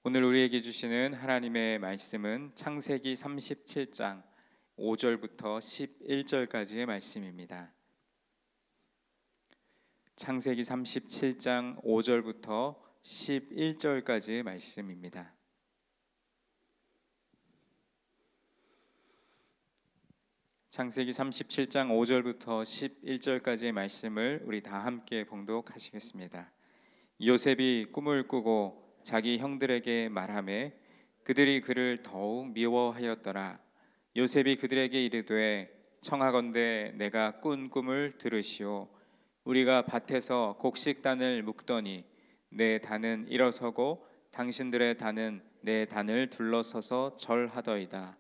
오늘 우리에게 주시는 하나님의 말씀은 창세기 37장 5절부터 11절까지의 말씀입니다. 창세기 37장 5절부터 11절까지의 말씀입니다. 창세기 37장 5절부터 11절까지의 말씀을 우리 다 함께 봉독하시겠습니다. 요셉이 꿈을 꾸고 자기 형들에게 말하매 그들이 그를 더욱 미워하였더라. 요셉이 그들에게 이르되 청하건대 내가 꾼 꿈을 들으시오. 우리가 밭에서 곡식단을 묶더니 내 단은 일어서고 당신들의 단은 내 단을 둘러서서 절하더이다.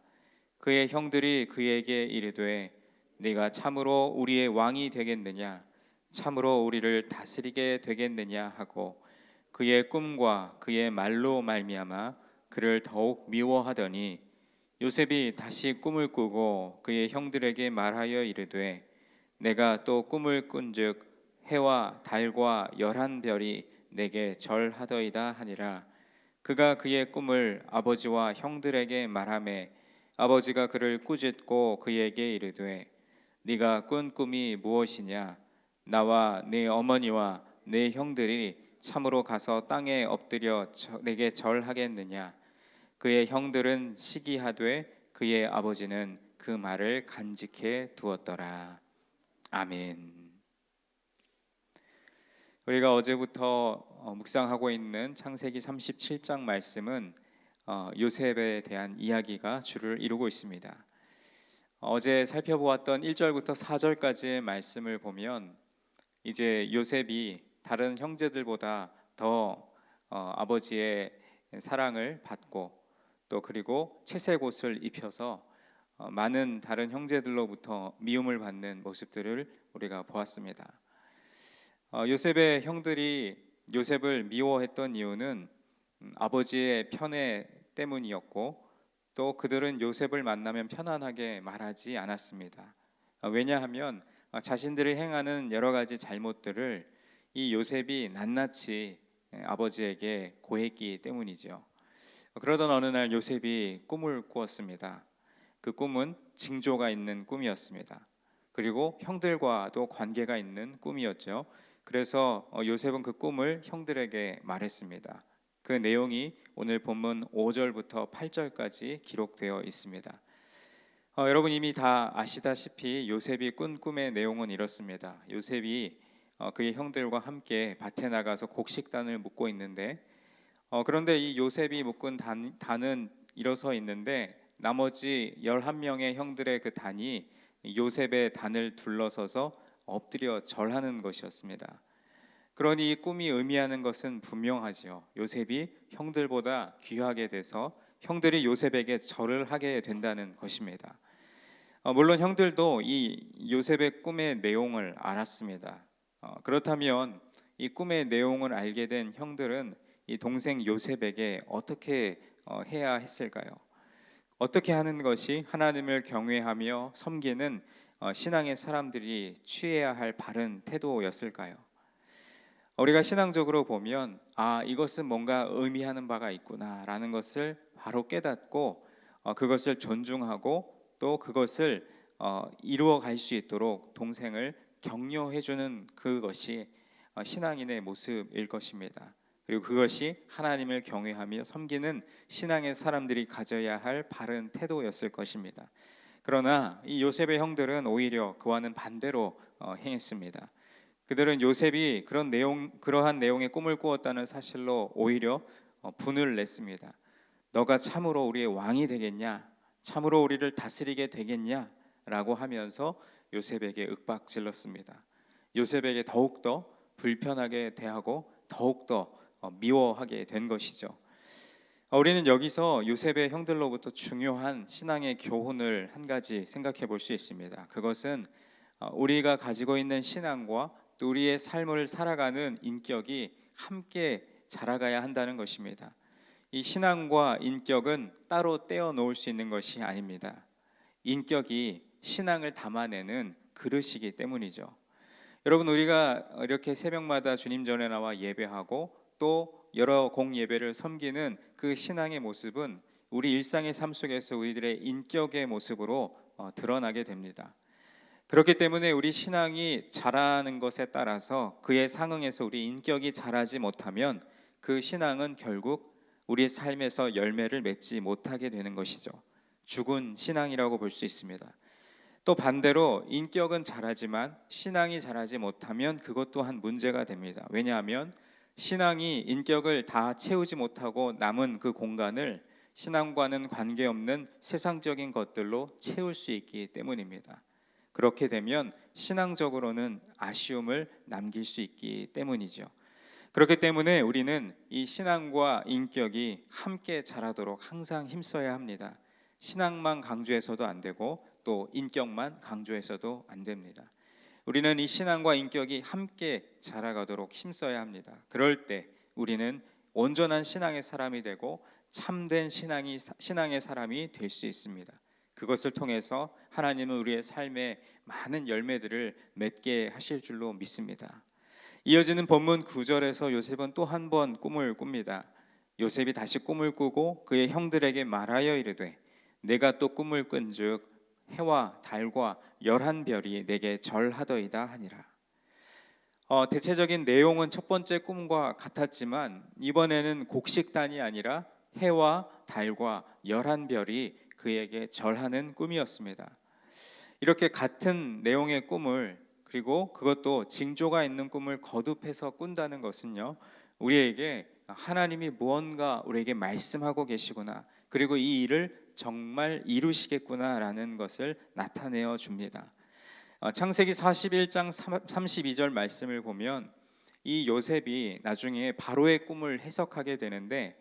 그의 형들이 그에게 이르되 네가 참으로 우리의 왕이 되겠느냐, 참으로 우리를 다스리게 되겠느냐 하고 그의 꿈과 그의 말로 말미암아 그를 더욱 미워하더니 요셉이 다시 꿈을 꾸고 그의 형들에게 말하여 이르되 내가 또 꿈을 꾼즉 해와 달과 11별이 내게 절하더이다 하니라. 그가 그의 꿈을 아버지와 형들에게 말하매 아버지가 그를 꾸짖고 그에게 이르되 네가 꾼 꿈이 무엇이냐? 나와 네 어머니와 네 형들이 참으로 가서 땅에 엎드려 내게 절하겠느냐? 그의 형들은 시기하되 그의 아버지는 그 말을 간직해 두었더라. 아멘. 우리가 어제부터 묵상하고 있는 창세기 37장 말씀은 요셉에 대한 이야기가 주를 이루고 있습니다. 어제 살펴보았던 1절부터 4절까지의 말씀을 보면 이제 요셉이 다른 형제들보다 더 아버지의 사랑을 받고 또 그리고 채색 옷을 입혀서 많은 다른 형제들로부터 미움을 받는 모습들을 우리가 보았습니다. 요셉의 형들이 요셉을 미워했던 이유는 아버지의 편애 때문이었고 또 그들은 요셉을 만나면 편안하게 말하지 않았습니다. 왜냐하면 자신들이 행하는 여러 가지 잘못들을 이 요셉이 낱낱이 아버지에게 고했기 때문이죠. 그러던 어느 날 요셉이 꿈을 꾸었습니다. 그 꿈은 징조가 있는 꿈이었습니다. 그리고 형들과도 관계가 있는 꿈이었죠. 그래서 요셉은 그 꿈을 형들에게 말했습니다. 그 내용이 오늘 본문 5절부터 8절까지 기록되어 있습니다. 여러분 이미 다 아시다시피 요셉이 꾼 꿈의 내용은 이렇습니다. 요셉이 그의 형들과 함께 밭에 나가서 곡식단을 묶고 있는데 그런데 이 요셉이 묶은 단은 일어서 있는데 나머지 11명의 형들의 그 단이 요셉의 단을 둘러서서 엎드려 절하는 것이었습니다. 그러니 이 꿈이 의미하는 것은 분명하지요. 요셉이 형들보다 귀하게 돼서 형들이 요셉에게 절을 하게 된다는 것입니다. 물론 형들도 이 요셉의 꿈의 내용을 알았습니다. 그렇다면 이 꿈의 내용을 알게 된 형들은 이 동생 요셉에게 어떻게 해야 했을까요? 어떻게 하는 것이 하나님을 경외하며 섬기는 신앙의 사람들이 취해야 할 바른 태도였을까요? 우리가 신앙적으로 보면 이것은 뭔가 의미하는 바가 있구나라는 것을 바로 깨닫고 그것을 존중하고 또 그것을 이루어 갈 수 있도록 동생을 격려해주는 그것이 신앙인의 모습일 것입니다. 그리고 그것이 하나님을 경외하며 섬기는 신앙의 사람들이 가져야 할 바른 태도였을 것입니다. 그러나 이 요셉의 형들은 오히려 그와는 반대로 행했습니다. 그들은 요셉이 그러한 내용의 꿈을 꾸었다는 사실로 오히려 분을 냈습니다. 너가 참으로 우리의 왕이 되겠냐? 참으로 우리를 다스리게 되겠냐? 라고 하면서 요셉에게 윽박질렀습니다. 요셉에게 더욱더 불편하게 대하고 더욱더 미워하게 된 것이죠. 우리는 여기서 요셉의 형들로부터 중요한 신앙의 교훈을 한 가지 생각해 볼 수 있습니다. 그것은 우리가 가지고 있는 신앙과 또 우리의 삶을 살아가는 인격이 함께 자라가야 한다는 것입니다. 이 신앙과 인격은 따로 떼어 놓을 수 있는 것이 아닙니다. 인격이 신앙을 담아내는 그릇이기 때문이죠. 여러분 우리가 이렇게 새벽마다 주님 전에 나와 예배하고 또 여러 공예배를 섬기는 그 신앙의 모습은 우리 일상의 삶 속에서 우리들의 인격의 모습으로 드러나게 됩니다. 그렇기 때문에 우리 신앙이 자라는 것에 따라서 그에 상응해서 우리 인격이 자라지 못하면 그 신앙은 결국 우리의 삶에서 열매를 맺지 못하게 되는 것이죠. 죽은 신앙이라고 볼 수 있습니다. 또 반대로 인격은 자라지만 신앙이 자라지 못하면 그것 또한 문제가 됩니다. 왜냐하면 신앙이 인격을 다 채우지 못하고 남은 그 공간을 신앙과는 관계없는 세상적인 것들로 채울 수 있기 때문입니다. 그렇게 되면 신앙적으로는 아쉬움을 남길 수 있기 때문이죠. 그렇기 때문에 우리는 이 신앙과 인격이 함께 자라도록 항상 힘써야 합니다. 신앙만 강조해서도 안 되고 또 인격만 강조해서도 안 됩니다. 우리는 이 신앙과 인격이 함께 자라가도록 힘써야 합니다. 그럴 때 우리는 온전한 신앙의 사람이 되고 참된 신앙의 사람이 될 수 있습니다. 그것을 통해서 하나님은 우리의 삶에 많은 열매들을 맺게 하실 줄로 믿습니다. 이어지는 본문 9절에서 요셉은 또 한 번 꿈을 꿉니다. 요셉이 다시 꿈을 꾸고 그의 형들에게 말하여 이르되 내가 또 꿈을 꾼즉 해와 달과 11별이 내게 절하더이다 하니라. 대체적인 내용은 첫 번째 꿈과 같았지만 이번에는 곡식단이 아니라 해와 달과 11별이 그에게 절하는 꿈이었습니다. 이렇게 같은 내용의 꿈을, 그리고 그것도 징조가 있는 꿈을 거듭해서 꾼다는 것은요, 우리에게 하나님이 무언가 우리에게 말씀하고 계시구나, 그리고 이 일을 정말 이루시겠구나라는 것을 나타내어 줍니다. 창세기 41장 32절 말씀을 보면 이 요셉이 나중에 바로의 꿈을 해석하게 되는데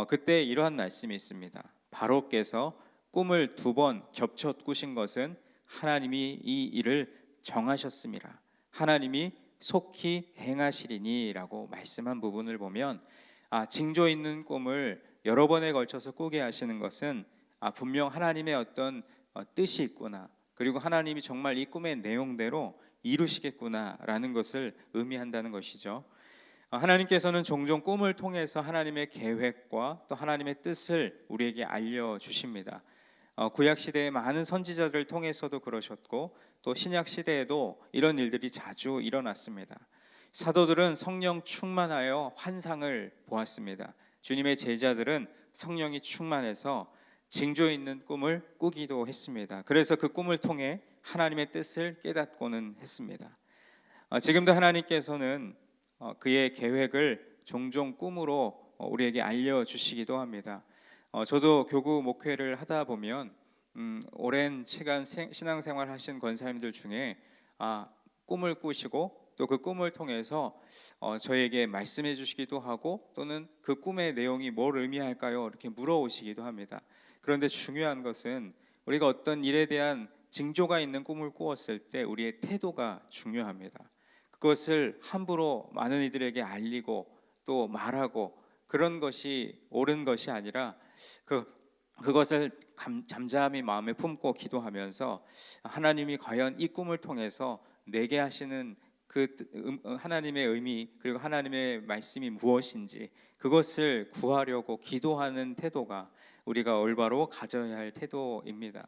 그때 이러한 말씀이 있습니다. 바로께서 꿈을 2번 겹쳐 꾸신 것은 하나님이 이 일을 정하셨습니다. 하나님이 속히 행하시리니라고 말씀한 부분을 보면 징조 있는 꿈을 여러 번에 걸쳐서 꾸게 하시는 것은 분명 하나님의 어떤 뜻이 있구나, 그리고 하나님이 정말 이 꿈의 내용대로 이루시겠구나라는 것을 의미한다는 것이죠. 하나님께서는 종종 꿈을 통해서 하나님의 계획과 또 하나님의 뜻을 우리에게 알려주십니다. 구약 시대의 많은 선지자들을 통해서도 그러셨고 또 신약 시대에도 이런 일들이 자주 일어났습니다. 사도들은 성령 충만하여 환상을 보았습니다. 주님의 제자들은 성령이 충만해서 징조 있는 꿈을 꾸기도 했습니다. 그래서 그 꿈을 통해 하나님의 뜻을 깨닫고는 했습니다. 지금도 하나님께서는 그의 계획을 종종 꿈으로 우리에게 알려주시기도 합니다. 저도 교구 목회를 하다 보면 오랜 시간 신앙생활 하신 권사님들 중에 꿈을 꾸시고 또 그 꿈을 통해서 저에게 말씀해 주시기도 하고 또는 그 꿈의 내용이 뭘 의미할까요? 이렇게 물어오시기도 합니다. 그런데 중요한 것은 우리가 어떤 일에 대한 징조가 있는 꿈을 꾸었을 때 우리의 태도가 중요합니다. 그것을 함부로 많은 이들에게 알리고 또 말하고 그런 것이 옳은 것이 아니라 그것을 잠잠히 마음에 품고 기도하면서 하나님이 과연 이 꿈을 통해서 내게 하시는 그 하나님의 의미, 그리고 하나님의 말씀이 무엇인지 그것을 구하려고 기도하는 태도가 우리가 올바로 가져야 할 태도입니다.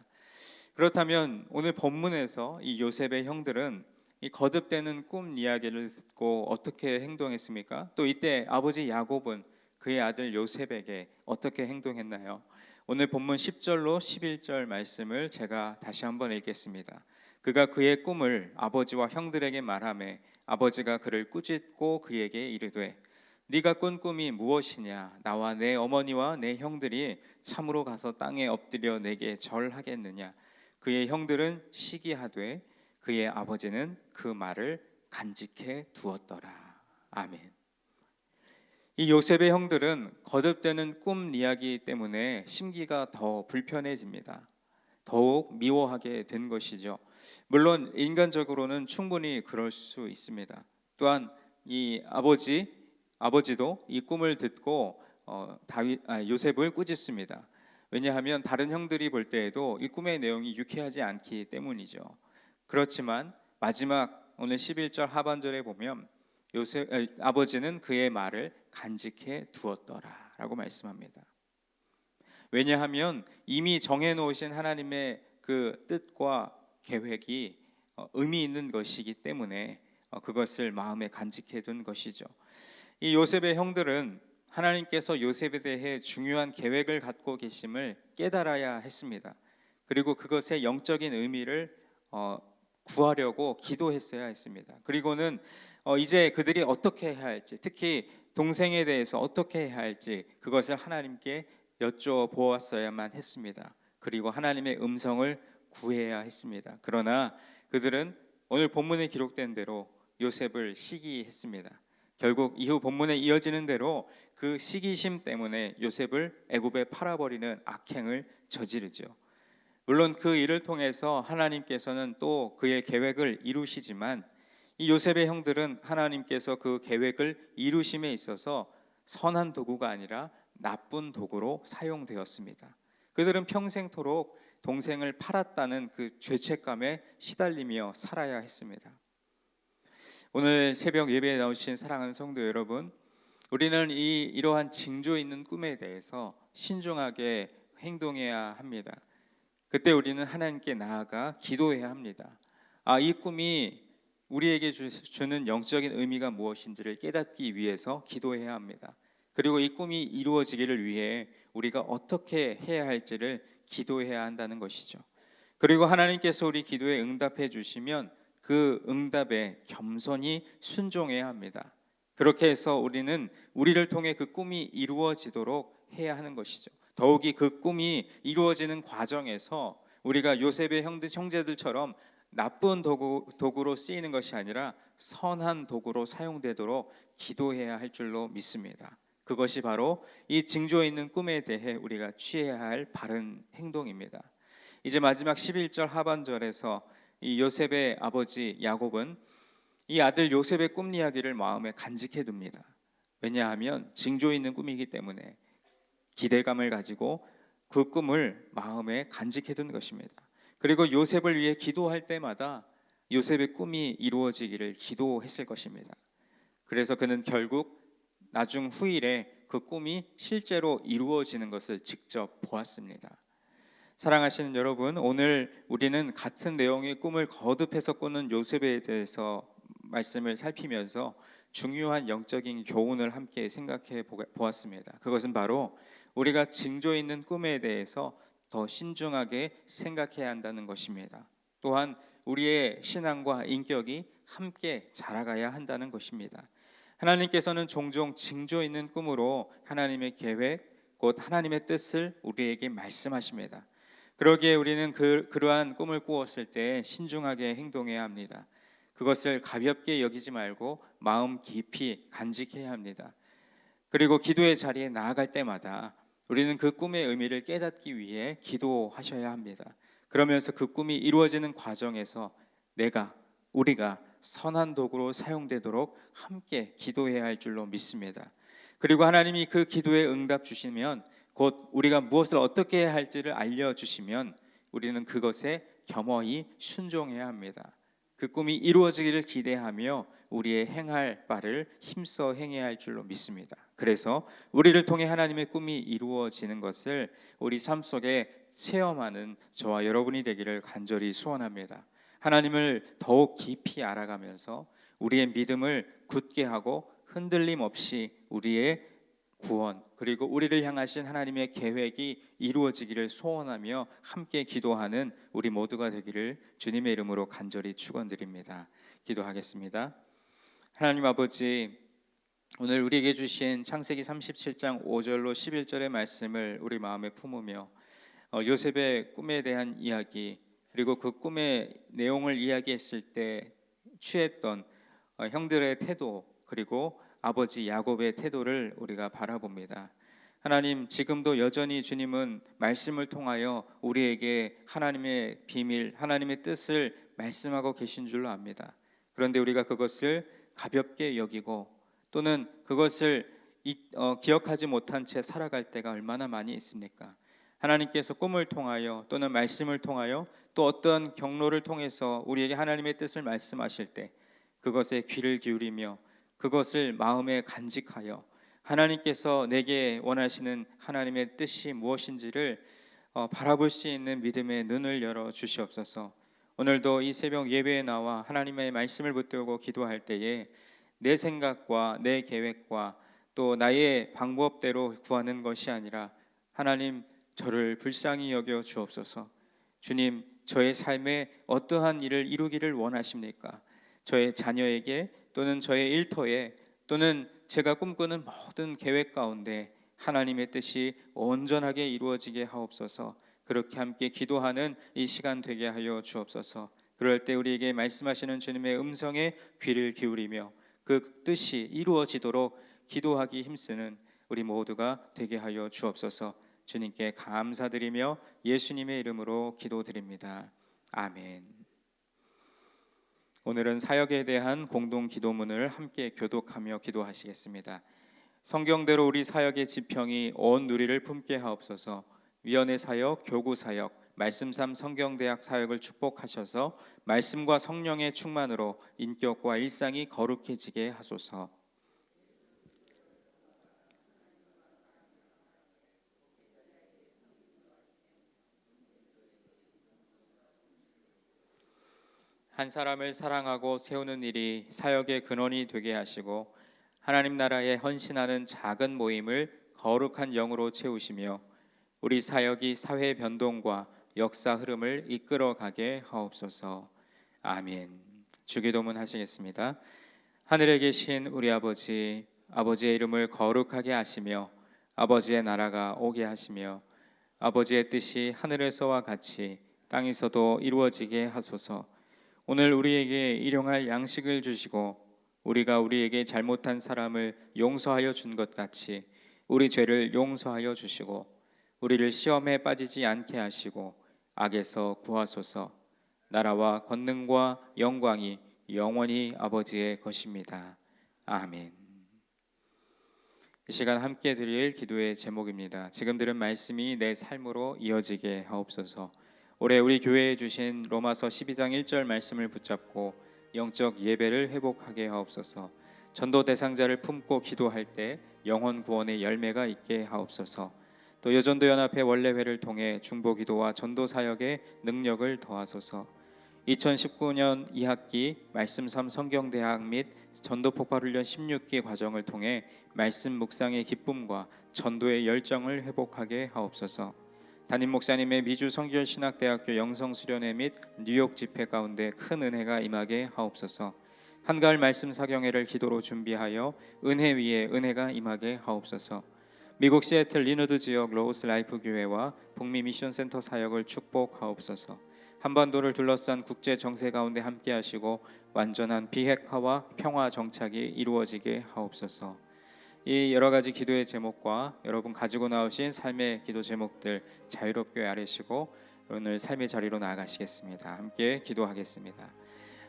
그렇다면 오늘 본문에서 이 요셉의 형들은 이 거듭되는 꿈 이야기를 듣고 어떻게 행동했습니까? 또 이때 아버지 야곱은 그의 아들 요셉에게 어떻게 행동했나요? 오늘 본문 10절로 11절 말씀을 제가 다시 한번 읽겠습니다. 그가 그의 꿈을 아버지와 형들에게 말하매 아버지가 그를 꾸짖고 그에게 이르되 네가 꾼 꿈이 무엇이냐? 나와 내 어머니와 내 형들이 참으로 가서 땅에 엎드려 내게 절하겠느냐? 그의 형들은 시기하되 그의 아버지는 그 말을 간직해 두었더라. 아멘. 이 요셉의 형들은 거듭되는 꿈 이야기 때문에 심기가 더 불편해집니다. 더욱 미워하게 된 것이죠. 물론 인간적으로는 충분히 그럴 수 있습니다. 또한 이 아버지도 이 꿈을 듣고 요셉을 꾸짖습니다. 왜냐하면 다른 형들이 볼 때에도 이 꿈의 내용이 유쾌하지 않기 때문이죠. 그렇지만 마지막 오늘 11절 하반절에 보면 아버지는 그의 말을 간직해 두었더라라고 말씀합니다. 왜냐하면 이미 정해놓으신 하나님의 그 뜻과 계획이 의미 있는 것이기 때문에 그것을 마음에 간직해 둔 것이죠. 이 요셉의 형들은 하나님께서 요셉에 대해 중요한 계획을 갖고 계심을 깨달아야 했습니다. 그리고 그것의 영적인 의미를 구하려고 기도했어야 했습니다. 그리고는 이제 그들이 어떻게 해야 할지, 특히 동생에 대해서 어떻게 해야 할지 그것을 하나님께 여쭤보았어야만 했습니다. 그리고 하나님의 음성을 구해야 했습니다. 그러나 그들은 오늘 본문에 기록된 대로 요셉을 시기했습니다. 결국 이후 본문에 이어지는 대로 그 시기심 때문에 요셉을 애굽에 팔아버리는 악행을 저지르죠. 물론 그 일을 통해서 하나님께서는 또 그의 계획을 이루시지만 이 요셉의 형들은 하나님께서 그 계획을 이루심에 있어서 선한 도구가 아니라 나쁜 도구로 사용되었습니다. 그들은 평생토록 동생을 팔았다는 그 죄책감에 시달리며 살아야 했습니다. 오늘 새벽 예배에 나오신 사랑하는 성도 여러분, 우리는 이러한 징조 있는 꿈에 대해서 신중하게 행동해야 합니다. 그때 우리는 하나님께 나아가 기도해야 합니다. 이 꿈이 우리에게 주는 영적인 의미가 무엇인지를 깨닫기 위해서 기도해야 합니다. 그리고 이 꿈이 이루어지기를 위해 우리가 어떻게 해야 할지를 기도해야 한다는 것이죠. 그리고 하나님께서 우리 기도에 응답해 주시면 그 응답에 겸손히 순종해야 합니다. 그렇게 해서 우리를 통해 그 꿈이 이루어지도록 해야 하는 것이죠. 더욱이 그 꿈이 이루어지는 과정에서 우리가 요셉의 형제들처럼 나쁜 도구로 쓰이는 것이 아니라 선한 도구로 사용되도록 기도해야 할 줄로 믿습니다. 그것이 바로 이 징조 있는 꿈에 대해 우리가 취해야 할 바른 행동입니다. 이제 마지막 11절 하반절에서 이 요셉의 아버지 야곱은 이 아들 요셉의 꿈 이야기를 마음에 간직해 둡니다. 왜냐하면 징조 있는 꿈이기 때문에 기대감을 가지고 그 꿈을 마음에 간직해 둔 것입니다. 그리고 요셉을 위해 기도할 때마다 요셉의 꿈이 이루어지기를 기도했을 것입니다. 그래서 그는 결국 나중 후일에 그 꿈이 실제로 이루어지는 것을 직접 보았습니다. 사랑하시는 여러분, 오늘 우리는 같은 내용의 꿈을 거듭해서 꾸는 요셉에 대해서 말씀을 살피면서 중요한 영적인 교훈을 함께 생각해 보았습니다. 그것은 바로 우리가 징조 있는 꿈에 대해서 더 신중하게 생각해야 한다는 것입니다. 또한 우리의 신앙과 인격이 함께 자라가야 한다는 것입니다. 하나님께서는 종종 징조 있는 꿈으로 하나님의 계획, 곧 하나님의 뜻을 우리에게 말씀하십니다. 그러기에 우리는 그러한 꿈을 꾸었을 때 신중하게 행동해야 합니다. 그것을 가볍게 여기지 말고 마음 깊이 간직해야 합니다. 그리고 기도의 자리에 나아갈 때마다 우리는 그 꿈의 의미를 깨닫기 위해 기도하셔야 합니다. 그러면서 그 꿈이 이루어지는 과정에서 우리가 선한 도구로 사용되도록 함께 기도해야 할 줄로 믿습니다. 그리고 하나님이 그 기도에 응답 주시면 곧 우리가 무엇을 어떻게 해야 할지를 알려주시면 우리는 그것에 겸허히 순종해야 합니다. 그 꿈이 이루어지기를 기대하며 우리의 행할 바를 힘써 행해야 할 줄로 믿습니다. 그래서 우리를 통해 하나님의 꿈이 이루어지는 것을 우리 삶 속에 체험하는 저와 여러분이 되기를 간절히 소원합니다. 하나님을 더욱 깊이 알아가면서 우리의 믿음을 굳게 하고 흔들림 없이 우리의 구원 그리고 우리를 향하신 하나님의 계획이 이루어지기를 소원하며 함께 기도하는 우리 모두가 되기를 주님의 이름으로 간절히 축원드립니다. 기도하겠습니다. 하나님 아버지, 오늘 우리에게 주신 창세기 37장 5절로 11절의 말씀을 우리 마음에 품으며 요셉의 꿈에 대한 이야기 그리고 그 꿈의 내용을 이야기했을 때 취했던 형들의 태도 그리고 아버지 야곱의 태도를 우리가 바라봅니다. 하나님, 지금도 여전히 주님은 말씀을 통하여 우리에게 하나님의 비밀, 하나님의 뜻을 말씀하고 계신 줄로 압니다. 그런데 우리가 그것을 가볍게 여기고 또는 그것을 기억하지 못한 채 살아갈 때가 얼마나 많이 있습니까? 하나님께서 꿈을 통하여 또는 말씀을 통하여 또 어떤 경로를 통해서 우리에게 하나님의 뜻을 말씀하실 때 그것에 귀를 기울이며 그것을 마음에 간직하여 하나님께서 내게 원하시는 하나님의 뜻이 무엇인지를 바라볼 수 있는 믿음의 눈을 열어 주시옵소서. 오늘도 이 새벽 예배에 나와 하나님의 말씀을 붙들고 기도할 때에 내 생각과 내 계획과 또 나의 방법대로 구하는 것이 아니라 하나님, 저를 불쌍히 여겨 주옵소서. 주님, 저의 삶에 어떠한 일을 이루기를 원하십니까? 저의 자녀에게 또는 저의 일터에 또는 제가 꿈꾸는 모든 계획 가운데 하나님의 뜻이 온전하게 이루어지게 하옵소서. 그렇게 함께 기도하는 이 시간 되게 하여 주옵소서. 그럴 때 우리에게 말씀하시는 주님의 음성에 귀를 기울이며 그 뜻이 이루어지도록 기도하기 힘쓰는 우리 모두가 되게 하여 주옵소서. 주님께 감사드리며 예수님의 이름으로 기도드립니다. 아멘. 오늘은 사역에 대한 공동 기도문을 함께 교독하며 기도하시겠습니다. 성경대로 우리 사역의 지평이 온 누리를 품게 하옵소서. 위원회 사역, 교구 사역, 말씀삼 성경대학 사역을 축복하셔서 말씀과 성령의 충만으로 인격과 일상이 거룩해지게 하소서. 한 사람을 사랑하고 세우는 일이 사역의 근원이 되게 하시고 하나님 나라에 헌신하는 작은 모임을 거룩한 영으로 채우시며 우리 사역이 사회 변동과 역사 흐름을 이끌어가게 하옵소서. 아멘. 주기도문 하시겠습니다. 하늘에 계신 우리 아버지, 아버지의 이름을 거룩하게 하시며 아버지의 나라가 오게 하시며 아버지의 뜻이 하늘에서와 같이 땅에서도 이루어지게 하소서. 오늘 우리에게 일용할 양식을 주시고 우리가 우리에게 잘못한 사람을 용서하여 준 것 같이 우리 죄를 용서하여 주시고 우리를 시험에 빠지지 않게 하시고 악에서 구하소서. 나라와 권능과 영광이 영원히 아버지의 것입니다. 아멘. 이 시간 함께 드릴 기도의 제목입니다. 지금 들은 말씀이 내 삶으로 이어지게 하옵소서. 올해 우리 교회에 주신 로마서 12장 1절 말씀을 붙잡고 영적 예배를 회복하게 하옵소서. 전도 대상자를 품고 기도할 때 영혼 구원의 열매가 있게 하옵소서. 또 여전도 연합회 원례회를 통해 중보 기도와 전도 사역의 능력을 더하소서. 2019년 2학기 말씀 3 성경대학 및 전도 폭발훈련 16기 과정을 통해 말씀 묵상의 기쁨과 전도의 열정을 회복하게 하옵소서. 담임 목사님의 미주 성결신학대학교 영성수련회 및 뉴욕 집회 가운데 큰 은혜가 임하게 하옵소서. 한가을 말씀 사경회를 기도로 준비하여 은혜 위에 은혜가 임하게 하옵소서. 미국 시애틀 리너드 지역 로우스 라이프 교회와 북미 미션센터 사역을 축복하옵소서. 한반도를 둘러싼 국제 정세 가운데 함께하시고 완전한 비핵화와 평화 정착이 이루어지게 하옵소서. 이 여러 가지 기도의 제목과 여러분 가지고 나오신 삶의 기도 제목들 자유롭게 아뢰시고 오늘 삶의 자리로 나아가시겠습니다. 함께 기도하겠습니다.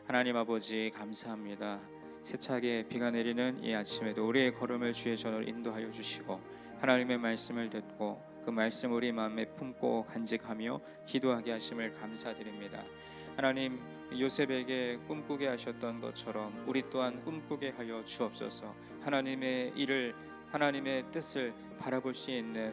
하나님 아버지, 감사합니다. 세차게 비가 내리는 이 아침에도 우리의 걸음을 주의 전으로 인도하여 주시고 하나님의 말씀을 듣고 그 말씀 우리 마음에 품고 간직하며 기도하게 하심을 감사드립니다. 하나님, 요셉에게 꿈꾸게 하셨던 것처럼 우리 또한 꿈꾸게 하여 주옵소서. 하나님의 일을, 하나님의 뜻을 바라볼 수 있는